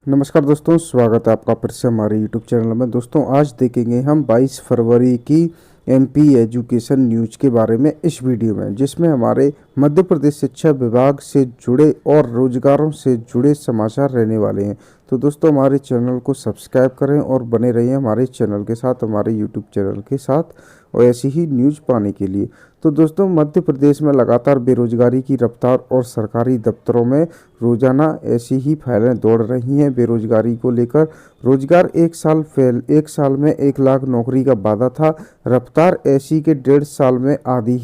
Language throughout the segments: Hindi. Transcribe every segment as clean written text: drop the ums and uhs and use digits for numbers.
नमस्कार दोस्तों, स्वागत है आपका फिर से हमारे यूट्यूब चैनल में। दोस्तों आज देखेंगे हम 22 फरवरी की एमपी एजुकेशन न्यूज के बारे में इस वीडियो में, जिसमें हमारे मध्य प्रदेश शिक्षा विभाग से जुड़े और रोजगारों से जुड़े समाचार रहने वाले हैं। तो दोस्तों हमारे चैनल को सब्सक्राइब करें और बने रहिए हमारे चैनल के साथ, हमारे यूट्यूब चैनल के साथ, और ऐसी ही न्यूज़ पाने के लिए। तो दोस्तों मध्य प्रदेश में लगातार बेरोजगारी की रफ्तार और सरकारी दफ्तरों में रोजाना ऐसी ही फाइलें दौड़ रही हैं बेरोजगारी को लेकर। रोजगार एक साल में 1 लाख नौकरी का वादा था। रफ्तार ऐसी के 1.5 साल में आधी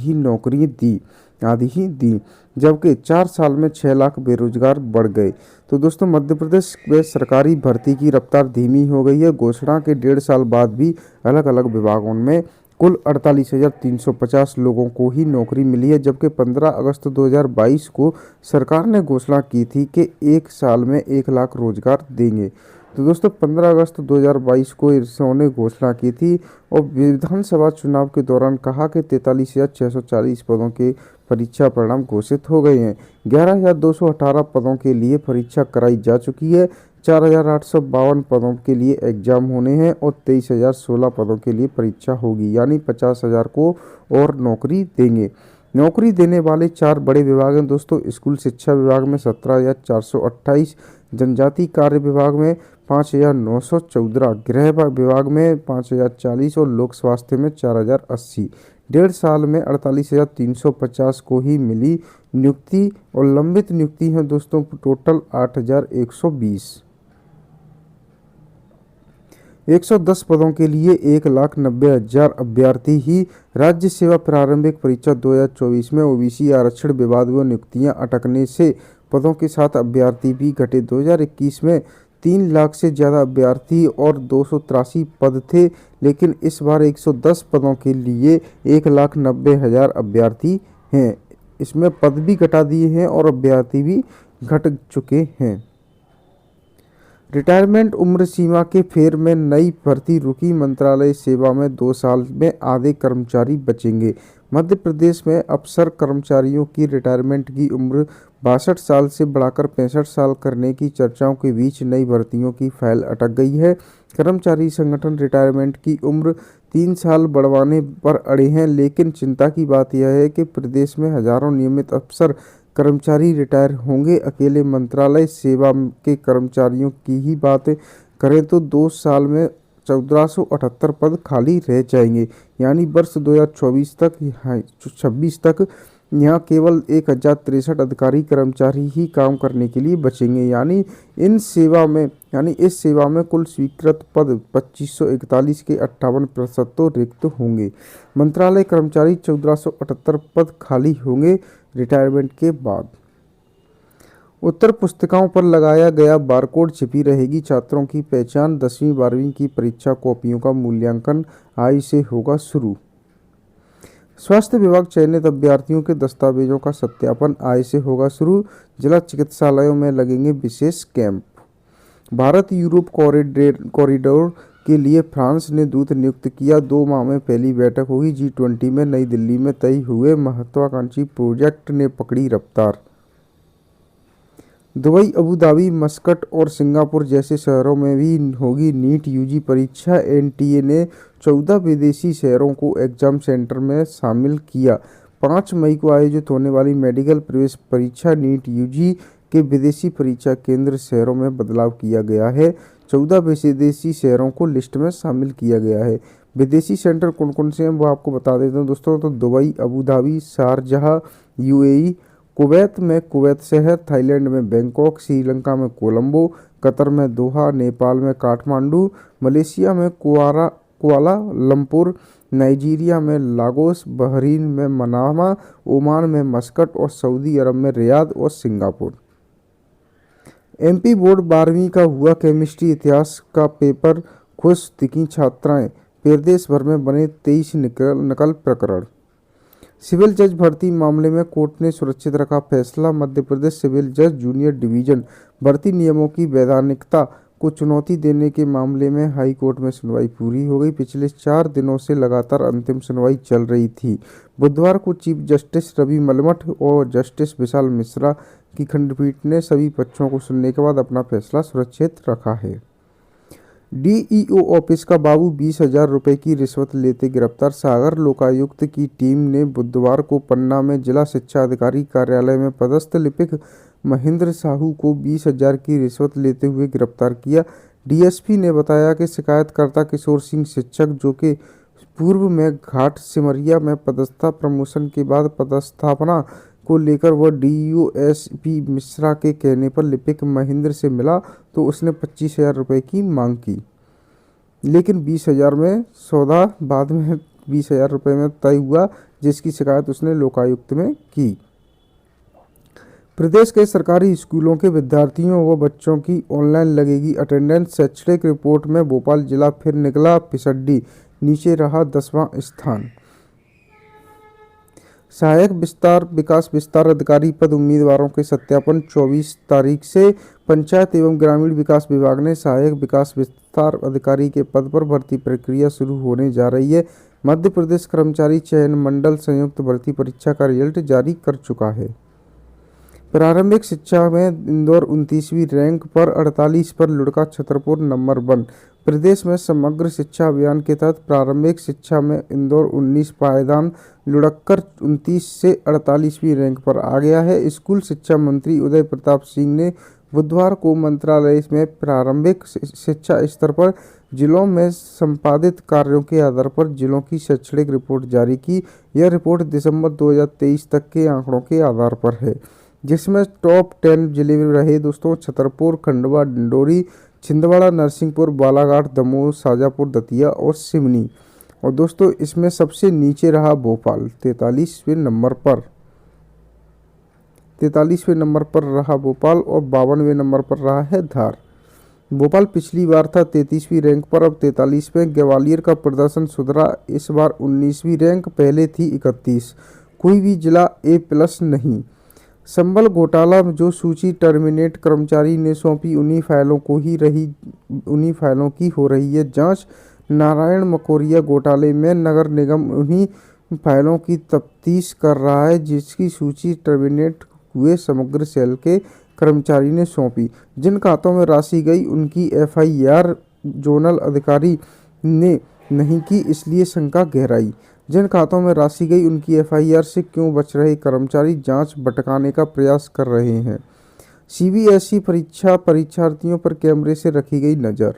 ही दी, जबकि 4 साल में 6 लाख बेरोजगार बढ़ गए। तो दोस्तों मध्य प्रदेश में सरकारी भर्ती की रफ्तार धीमी हो गई है। घोषणा के 1.5 साल बाद भी अलग अलग विभागों में कुल 48,350 लोगों को ही नौकरी मिली है, जबकि 15 अगस्त 2022 को सरकार ने घोषणा की थी कि 1 साल में 1 लाख रोजगार देंगे। तो दोस्तों 15 अगस्त 2022 को इन्होंने घोषणा की थी और विधानसभा चुनाव के दौरान कहा कि 43,640 पदों के परीक्षा परिणाम घोषित हो गए हैं। 11,218 पदों के लिए परीक्षा कराई जा चुकी है। 4,852 पदों के लिए एग्जाम होने हैं और 23,016 पदों के लिए परीक्षा होगी, यानी 50,000 को और नौकरी देंगे। नौकरी देने वाले 4 बड़े विभाग हैं दोस्तों। स्कूल शिक्षा विभाग में 17,428, जनजाति कार्य विभाग में 5,914, गृह विभाग में 5,040 और लोक स्वास्थ्य में 4,080। 1.5 साल में 48,350 को ही मिली नियुक्ति और लंबित नियुक्ति है दोस्तों टोटल 8,120। 110 पदों के लिए 1,90,000 अभ्यर्थी ही राज्य सेवा प्रारंभिक परीक्षा 2024 में ओबीसी आरक्षण विवाद व नियुक्तियां अटकने से पदों के साथ अभ्यर्थी भी घटे। 2021 में 3 लाख से ज़्यादा अभ्यर्थी और 283 पद थे, लेकिन इस बार 110 पदों के लिए 1,90,000 अभ्यर्थी हैं। इसमें पद भी घटा दिए हैं और अभ्यर्थी भी घट चुके हैं। रिटायरमेंट उम्र सीमा के फेर में नई भर्ती रुकी। मंत्रालय सेवा में 2 साल में आधे कर्मचारी बचेंगे। मध्य प्रदेश में अफसर कर्मचारियों की रिटायरमेंट की उम्र 62 साल से बढ़ाकर 65 साल करने की चर्चाओं के बीच नई भर्तियों की फाइल अटक गई है। कर्मचारी संगठन रिटायरमेंट की उम्र 3 साल बढ़वाने पर अड़े हैं, लेकिन चिंता की बात यह है कि प्रदेश में हजारों नियमित अफसर कर्मचारी रिटायर होंगे। अकेले मंत्रालय सेवा के कर्मचारियों की ही बात करें तो 2 साल में 1478 पद खाली रह जाएंगे, यानी वर्ष 2026 तक यहाँ केवल 1,063 अधिकारी कर्मचारी ही काम करने के लिए बचेंगे। यानी इस सेवा में कुल स्वीकृत पद 2541 के 58% तो रिक्त होंगे। मंत्रालय कर्मचारी 1478 पद खाली होंगे रिटायरमेंट के बाद। उत्तर पुस्तिकाओं पर लगाया गया बारकोड छिपी रहेगी। छात्रों की पहचान। 10वीं 12वीं की परीक्षा कॉपियों का मूल्यांकन आज से होगा शुरू। स्वास्थ्य विभाग चयनित अभ्यर्थियों के दस्तावेजों का सत्यापन आज से होगा शुरू। जिला चिकित्सालयों में लगेंगे विशेष कैंप। भारत यूरोप कॉरिडोर के लिए फ्रांस ने दूत नियुक्त किया। 2 माह में पहली बैठक होगी। G20 में नई दिल्ली में तय हुए महत्वाकांक्षी प्रोजेक्ट ने पकड़ी रफ्तार। दुबई, अबू धाबी, मस्कट और सिंगापुर जैसे शहरों में भी होगी नीट यूजी परीक्षा। एनटीए ने 14 विदेशी शहरों को एग्जाम सेंटर में शामिल किया। 5 मई को आयोजित होने वाली मेडिकल प्रवेश परीक्षा नीट यूजी के विदेशी परीक्षा केंद्र शहरों में बदलाव किया गया है। 14 विदेशी शहरों को लिस्ट में शामिल किया गया है। विदेशी सेंटर कौन कौन से हैं वो आपको बता देता हूँ दोस्तों। तो Dubai, Abu Dhabi, Sharjah UAE, Kuwait में कुवैत शहर, थाईलैंड में बैंकॉक, श्रीलंका में कोलंबो, कतर में दोहा, नेपाल में काठमांडू, मलेशिया में कुआलालंपुर, नाइजीरिया में लागोस, बहरीन में मनामा, ओमान में मस्कट और सऊदी अरब में रियाद और सिंगापुर। एमपी बोर्ड 12वीं का हुआ केमिस्ट्री इतिहास का पेपर, खुश दिखी छात्राएं। प्रदेश भर में बने 23 नकल प्रकरण। सिविल जज भर्ती मामले में कोर्ट ने सुरक्षित रखा फैसला। मध्य प्रदेश सिविल जज जूनियर डिवीजन भर्ती नियमों की वैधानिकता को चुनौती देने के मामले में हाई कोर्ट में सुनवाई पूरी हो गई। पिछले 4 दिनों से लगातार अंतिम सुनवाई चल रही थी। बुधवार को चीफ जस्टिस रवि मलमठ और जस्टिस विशाल मिश्रा की खंडपीठ ने सभी पक्षों को सुनने के बाद अपना फैसला सुरक्षित रखा है। डीईओ ऑफिस का बाबू 20,000 रुपये की रिश्वत लेते गिरफ्तार। सागर लोकायुक्त की टीम ने बुधवार को पन्ना में जिला शिक्षा अधिकारी कार्यालय में पदस्थ लिपिक महेंद्र साहू को 20,000 की रिश्वत लेते हुए गिरफ्तार किया। डीएसपी ने बताया कि शिकायतकर्ता किशोर सिंह शिक्षक, जो कि पूर्व में घाट सिमरिया में पदस्था, प्रमोशन के बाद पदस्थापना को लेकर वह डीईओ एसपी मिश्रा के कहने पर लिपिक महेंद्र से मिला तो उसने 25,000 रुपये की मांग की, लेकिन 20,000 में सौदा बाद में 20,000 रुपये में तय हुआ, जिसकी शिकायत उसने लोकायुक्त में की। प्रदेश के सरकारी स्कूलों के विद्यार्थियों व बच्चों की ऑनलाइन लगेगी अटेंडेंस। शैक्षणिक रिपोर्ट में भोपाल जिला फिर निकला पिछड़ी, नीचे रहा 10वां स्थान। सहायक विकास विस्तार अधिकारी पद उम्मीदवारों के सत्यापन 24 तारीख से। पंचायत एवं ग्रामीण विकास विभाग ने सहायक विकास विस्तार अधिकारी के पद पर भर्ती प्रक्रिया शुरू होने जा रही है। मध्य प्रदेश कर्मचारी चयन मंडल संयुक्त भर्ती परीक्षा का रिजल्ट जारी कर चुका है। प्रारंभिक शिक्षा में इंदौर 29वीं रैंक पर, 48 पर लुढ़का छतरपुर नंबर 1। प्रदेश में समग्र शिक्षा अभियान के तहत प्रारंभिक शिक्षा में इंदौर 19 पायदान लुढ़ककर 29 से 48वीं रैंक पर आ गया है। स्कूल शिक्षा मंत्री उदय प्रताप सिंह ने बुधवार को मंत्रालय में प्रारंभिक शिक्षा स्तर पर जिलों में संपादित कार्यों के आधार पर जिलों की शैक्षणिक रिपोर्ट जारी की। यह रिपोर्ट दिसंबर 2023 तक के आंकड़ों के आधार पर है, जिसमें टॉप 10 जिले रहे दोस्तों छतरपुर, खंडवा, डिंडोरी, छिंदवाड़ा, नरसिंहपुर, बालाघाट, दमोह, शाजापुर, दतिया और सिवनी। और दोस्तों इसमें सबसे नीचे रहा भोपाल 43वें नंबर पर। 43वें नंबर पर रहा भोपाल और 52वें नंबर पर रहा है धार। भोपाल पिछली बार था 33वीं रैंक पर, अब 43वें। ग्वालियर का प्रदर्शन सुधरा, इस बार 19वीं रैंक, पहले थी 31। कोई भी जिला A+ नहीं। संबल घोटाला जो सूची टर्मिनेट कर्मचारी ने सौंपी, उन्हीं फाइलों की हो रही है जांच। नारायण मकोरिया घोटाले में नगर निगम उन्हीं फाइलों की तफ्तीश कर रहा है जिसकी सूची टर्मिनेट हुए समग्र सेल के कर्मचारी ने सौंपी। जिन खातों में राशि गई उनकी FIR जोनल अधिकारी ने नहीं की, इसलिए शंका गहराई। जिन खातों में राशि गई उनकी FIR से क्यों बच रहे कर्मचारी जांच भटकाने का प्रयास कर रहे हैं। CBSE परीक्षार्थियों पर कैमरे से रखी गई नज़र।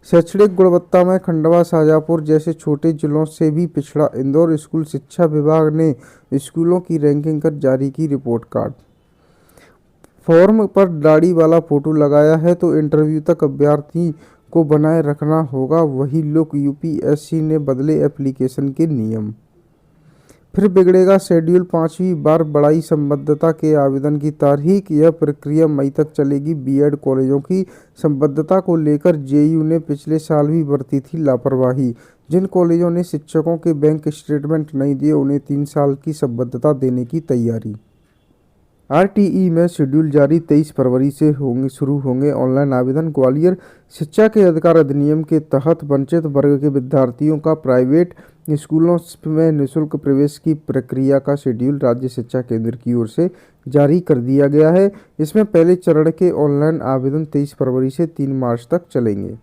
शैक्षणिक गुणवत्ता में खंडवा, शाजापुर जैसे छोटे जिलों से भी पिछड़ा इंदौर। स्कूल शिक्षा विभाग ने स्कूलों की रैंकिंग कर जारी की रिपोर्ट कार्ड। फॉर्म पर दाढ़ी वाला फोटो लगाया है तो इंटरव्यू तक अभ्यर्थी को बनाए रखना होगा, वही लुक। UPSC ने बदले एप्लीकेशन के नियम। फिर बिगड़ेगा शेड्यूल, 5वीं बार बढ़ाई संबद्धता के आवेदन की तारीख। यह प्रक्रिया मई तक चलेगी। B.Ed कॉलेजों की संबद्धता को लेकर JU ने पिछले साल भी बरती थी लापरवाही। जिन कॉलेजों ने शिक्षकों के बैंक स्टेटमेंट नहीं दिए उन्हें 3 साल की संबद्धता देने की तैयारी। RTE में शेड्यूल जारी, 23 फरवरी से शुरू होंगे ऑनलाइन आवेदन। ग्वालियर शिक्षा के अधिकार अधिनियम के तहत वंचित वर्ग के विद्यार्थियों का प्राइवेट स्कूलों में निःशुल्क प्रवेश की प्रक्रिया का शेड्यूल राज्य शिक्षा केंद्र की ओर से जारी कर दिया गया है। इसमें पहले चरण के ऑनलाइन आवेदन 23 फरवरी से 3 मार्च तक चलेंगे।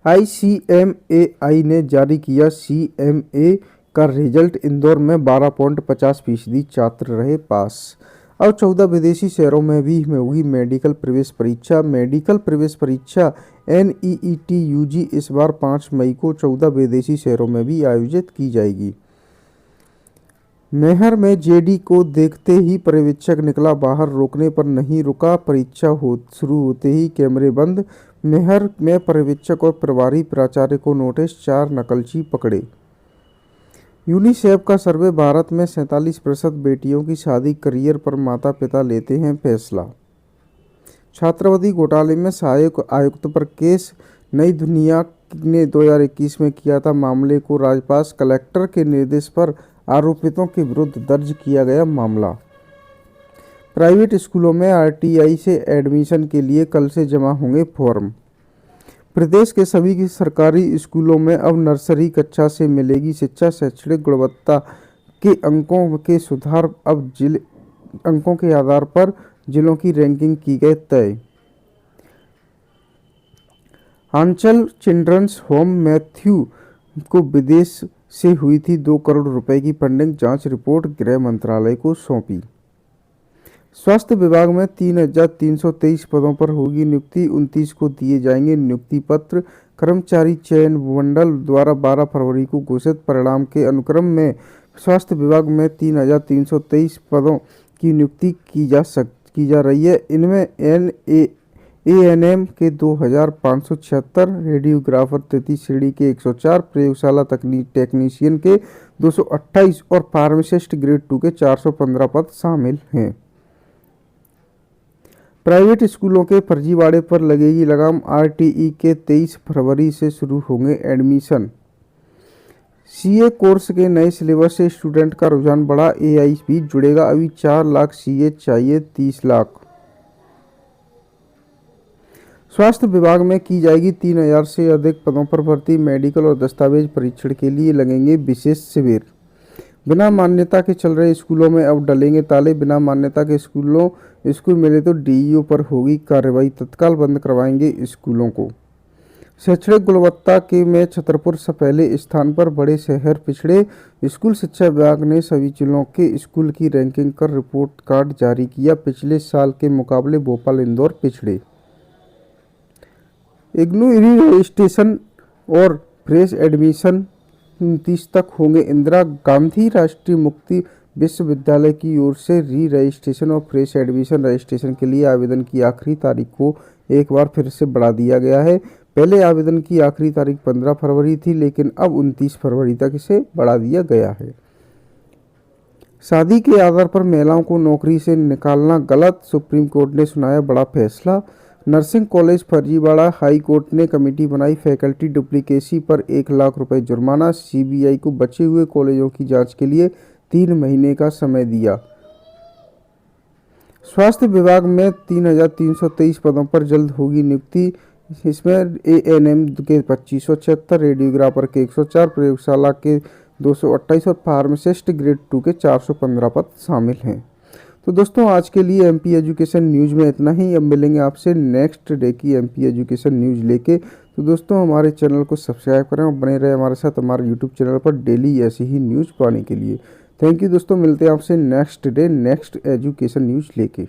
ICMAI ने जारी किया CMA का रिजल्ट। इंदौर में 12.50% छात्र रहे पास। अब 14 विदेशी शहरों में भी होगी मेडिकल प्रवेश परीक्षा। मेडिकल प्रवेश परीक्षा NEET UG इस बार 5 मई को 14 विदेशी शहरों में भी आयोजित की जाएगी। मैहर में JD को देखते ही पर्यवेक्षक निकला बाहर, रोकने पर नहीं रुका। परीक्षा शुरू होते ही कैमरे बंद। मैहर में पर्यवेक्षक और प्रभारी प्राचार्य को नोटिस, 4 नकलची पकड़े। यूनिसेफ का सर्वे, भारत में 47% बेटियों की शादी करियर पर माता पिता लेते हैं फैसला। छात्रवृत्ति घोटाले में सहायक आयुक्त पर केस, नई दुनिया ने 2021 में किया था मामले को राजपास। कलेक्टर के निर्देश पर आरोपितों के विरुद्ध दर्ज किया गया मामला। प्राइवेट स्कूलों में आरटीई से एडमिशन के लिए कल से जमा होंगे फॉर्म। प्रदेश के सभी की सरकारी स्कूलों में अब नर्सरी कक्षा से मिलेगी शिक्षा। शैक्षणिक गुणवत्ता के अंकों के सुधार, अब जिले अंकों के आधार पर जिलों की रैंकिंग की गई तय। आंचल चिल्ड्रंस होम मैथ्यू को विदेश से हुई थी 2 करोड़ रुपए की फंडिंग, जांच रिपोर्ट गृह मंत्रालय को सौंपी। स्वास्थ्य विभाग में 3,323 पदों पर होगी नियुक्ति, 29 को दिए जाएंगे नियुक्ति पत्र। कर्मचारी चयन मंडल द्वारा 12 फरवरी को घोषित परिणाम के अनुक्रम में स्वास्थ्य विभाग में 3,323 पदों की नियुक्ति की जा रही है। इनमें एएनएम के 2,576, रेडियोग्राफर तृतीय श्रेणी के 104, प्रयोगशाला टेक्नीशियन के 228 और फार्मासिस्ट ग्रेड 2 के 415 पद शामिल हैं। प्राइवेट स्कूलों के फर्जीवाड़े पर लगेगी लगाम, आरटीई के 23 फरवरी से शुरू होंगे एडमिशन। सीए कोर्स के नए सिलेबस से स्टूडेंट का रुझान बढ़ा, एआई भी जुड़ेगा, अभी 4 लाख सीए चाहिए 30 लाख। स्वास्थ्य विभाग में की जाएगी 3,000 से अधिक पदों पर भर्ती, मेडिकल और दस्तावेज परीक्षण के लिए लगेंगे विशेष शिविर। बिना मान्यता के चल रहे स्कूलों में अब डलेंगे ताले, बिना मान्यता के स्कूल मिले तो डीईओ पर होगी कार्रवाई, तत्काल बंद करवाएंगे स्कूलों को। शैक्षणिक गुणवत्ता के में छतरपुर से पहले स्थान पर, बड़े शहर पिछड़े। स्कूल शिक्षा विभाग ने सभी जिलों के स्कूल की रैंकिंग कर रिपोर्ट कार्ड जारी किया, पिछले साल के मुकाबले भोपाल इंदौर पिछड़े। इग्नू री रजिस्ट्रेशन और फ्रेश एडमिशन 29 तक होंगे। इंदिरा गांधी राष्ट्रीय मुक्ति विश्वविद्यालय की ओर से री रजिस्ट्रेशन और फ्रेश एडमिशन रजिस्ट्रेशन के लिए आवेदन की आखिरी तारीख को एक बार फिर से बढ़ा दिया गया है। पहले आवेदन की आखिरी तारीख 15 फरवरी थी, लेकिन अब 29 फरवरी तक इसे बढ़ा दिया गया है। शादी के आधार पर महिलाओं को नौकरी से निकालना गलत, सुप्रीम कोर्ट ने सुनाया बड़ा फैसला। नर्सिंग कॉलेज फर्जीवाड़ा, हाई कोर्ट ने कमेटी बनाई, फैकल्टी डुप्लीकेसी पर 1 लाख रुपए जुर्माना। सीबीआई को बचे हुए कॉलेजों की जांच के लिए 3 महीने का समय दिया। स्वास्थ्य विभाग में 3,323 पदों पर जल्द होगी नियुक्ति, इसमें एएनएम के 2576, रेडियोग्राफर के 104, प्रयोगशाला के 228 और फार्मासिस्ट ग्रेड 2 के 415 पद शामिल हैं। तो दोस्तों आज के लिए एमपी एजुकेशन न्यूज़ में इतना ही। अब मिलेंगे आपसे नेक्स्ट डे की एमपी एजुकेशन न्यूज़ लेके। तो दोस्तों हमारे चैनल को सब्सक्राइब करें और बने रहे हमारे साथ हमारे यूट्यूब चैनल पर डेली ऐसी ही न्यूज़ पाने के लिए। थैंक यू दोस्तों, मिलते हैं आपसे next day next education news लेके।